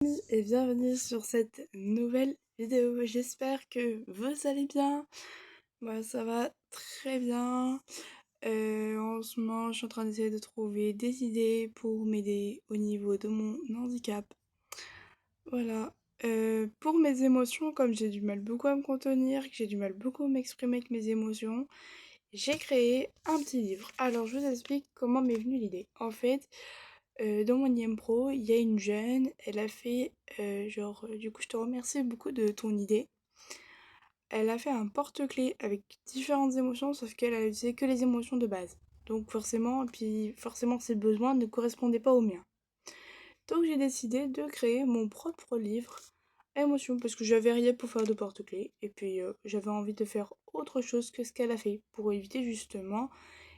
Et bienvenue sur cette nouvelle vidéo. J'espère que vous allez bien. Moi, ça va très bien. En ce moment, je suis en train d'essayer de trouver des idées pour m'aider au niveau de mon handicap. Voilà. Pour mes émotions, comme j'ai du mal beaucoup à me contenir, que j'ai du mal beaucoup à m'exprimer avec mes émotions, j'ai créé un petit livre. Alors, je vous explique comment m'est venue l'idée. En fait, dans mon IM Pro, il y a une jeune, elle a fait, du coup je te remercie beaucoup de ton idée. Elle a fait un porte-clés avec différentes émotions, sauf qu'elle a utilisé que les émotions de base. Donc forcément ses besoins ne correspondaient pas aux miens. Donc j'ai décidé de créer mon propre livre à émotions, parce que j'avais rien pour faire de porte-clés, et puis j'avais envie de faire autre chose que ce qu'elle a fait, pour éviter justement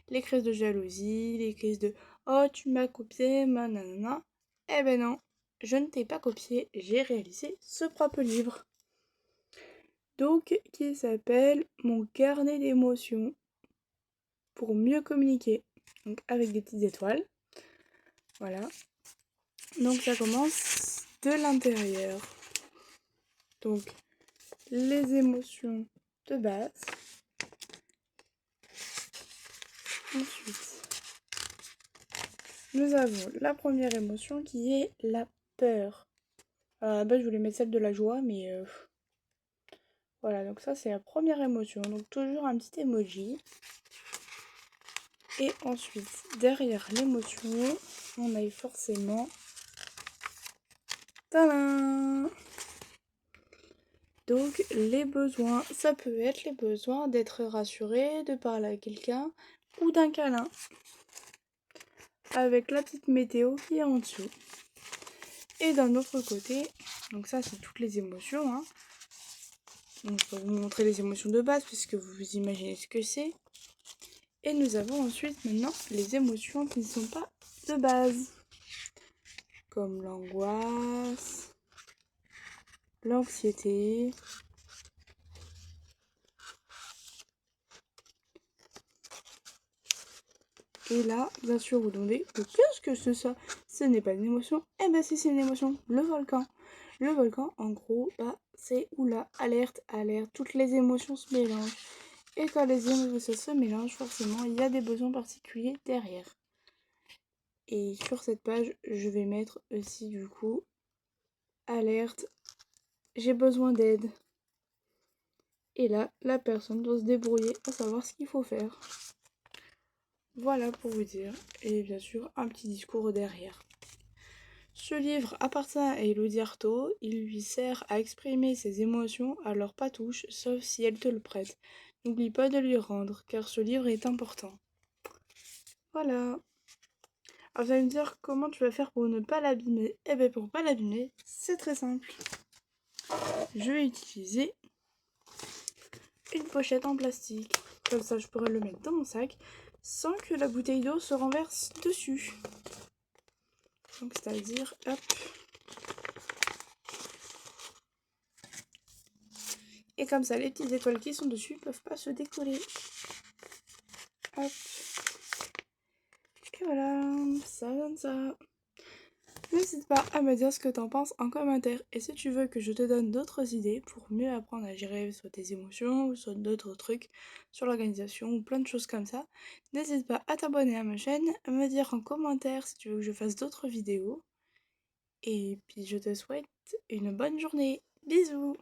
les crises de jalousie, les crises de «Oh, tu m'as copié, nanana». Eh ben non, je ne t'ai pas copié, j'ai réalisé ce propre livre. Donc, qui s'appelle Mon carnet d'émotions pour mieux communiquer. Donc, avec des petites étoiles. Voilà. Donc, ça commence de l'intérieur. Donc, les émotions de base. Ensuite, nous avons la première émotion qui est la peur. Alors, à la base, je voulais mettre celle de la joie, mais voilà, donc ça, c'est la première émotion. Donc, toujours un petit emoji. Et ensuite, derrière l'émotion, on a forcément... Tadam! Donc, les besoins, ça peut être les besoins d'être rassuré, de parler à quelqu'un ou d'un câlin. Avec la petite météo qui est en dessous. Et d'un autre côté, donc ça c'est toutes les émotions. Hein. Donc je vais vous montrer les émotions de base puisque vous imaginez ce que c'est. Et nous avons ensuite maintenant les émotions qui ne sont pas de base. Comme l'angoisse, l'anxiété, et là, bien sûr, vous demandez qu'est-ce que c'est ça? Ce n'est pas une émotion. Eh ben si, c'est une émotion, le volcan. Le volcan, en gros, c'est oula, alerte, alerte, toutes les émotions se mélangent. Et quand les émotions se mélangent, forcément, il y a des besoins particuliers derrière. Et sur cette page, je vais mettre aussi du coup, alerte, j'ai besoin d'aide. Et là, la personne doit se débrouiller à savoir ce qu'il faut faire. Voilà pour vous dire. Et bien sûr, un petit discours derrière. Ce livre appartient à Elodie Artaud. Il lui sert à exprimer ses émotions, alors pas touche, sauf si elle te le prête. N'oublie pas de lui rendre, car ce livre est important. Voilà. Alors vous allez me dire comment tu vas faire pour ne pas l'abîmer. Eh bien pour ne pas l'abîmer, c'est très simple. Je vais utiliser une pochette en plastique. Comme ça je pourrais le mettre dans mon sac sans que la bouteille d'eau se renverse dessus. Donc c'est-à-dire, hop. Et comme ça, les petites étoiles qui sont dessus peuvent pas se décoller. Hop. Et voilà, ça donne ça. N'hésite pas à me dire ce que t'en penses en commentaire. Et si tu veux que je te donne d'autres idées pour mieux apprendre à gérer soit tes émotions ou soit d'autres trucs sur l'organisation ou plein de choses comme ça, n'hésite pas à t'abonner à ma chaîne, à me dire en commentaire si tu veux que je fasse d'autres vidéos. Et puis je te souhaite une bonne journée. Bisous!